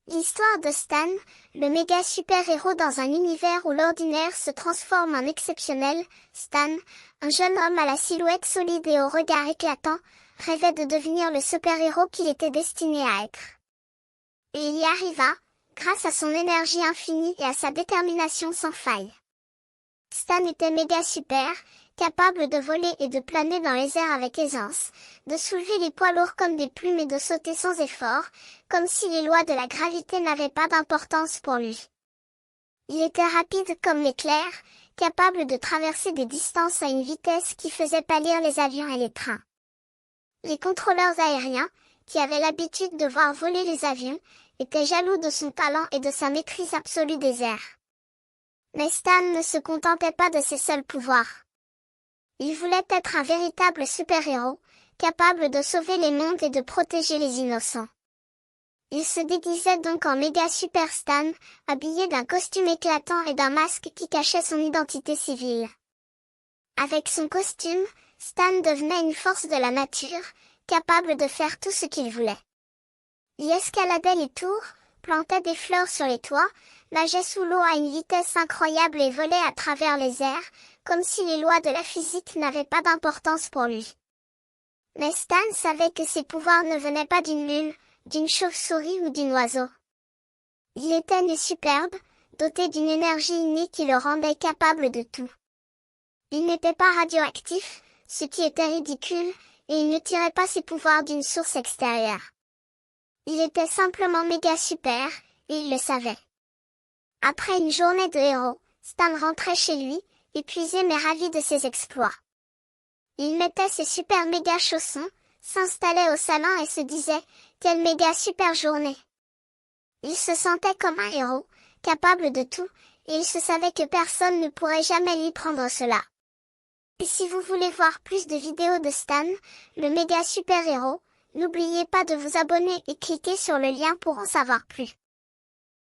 L'histoire de Stan, le méga super-héros dans un univers où l'ordinaire se transforme en exceptionnel. Stan, un jeune homme à la silhouette solide et au regard éclatant, rêvait de devenir le super-héros qu'il était destiné à être. Et il y arriva, grâce à son énergie infinie et à sa détermination sans faille. Stan était méga super, capable de voler et de planer dans les airs avec aisance, de soulever les poids lourds comme des plumes et de sauter sans effort, comme si les lois de la gravité n'avaient pas d'importance pour lui. Il était rapide comme l'éclair, capable de traverser des distances à une vitesse qui faisait pâlir les avions et les trains. Les contrôleurs aériens, qui avaient l'habitude de voir voler les avions, étaient jaloux de son talent et de sa maîtrise absolue des airs. Mais Stan ne se contentait pas de ses seuls pouvoirs. Il voulait être un véritable super-héros, capable de sauver les mondes et de protéger les innocents. Il se déguisait donc en méga super Stan, habillé d'un costume éclatant et d'un masque qui cachait son identité civile. Avec son costume, Stan devenait une force de la nature, capable de faire tout ce qu'il voulait. Il escaladait les tours, plantait des fleurs sur les toits, nageait sous l'eau à une vitesse incroyable et volait à travers les airs, comme si les lois de la physique n'avaient pas d'importance pour lui. Mais Stan savait que ses pouvoirs ne venaient pas d'une lune, d'une chauve-souris ou d'un oiseau. Il était né superbe, doté d'une énergie innée qui le rendait capable de tout. Il n'était pas radioactif, ce qui était ridicule, et il ne tirait pas ses pouvoirs d'une source extérieure. Il était simplement méga super, et il le savait. Après une journée de héros, Stan rentrait chez lui, épuisé mais ravi de ses exploits. Il mettait ses super méga chaussons, s'installait au salon et se disait « Quelle méga super journée !» Il se sentait comme un héros, capable de tout, et il se savait que personne ne pourrait jamais lui prendre cela. Et si vous voulez voir plus de vidéos de Stan, le méga super héros, n'oubliez pas de vous abonner et cliquer sur le lien pour en savoir plus.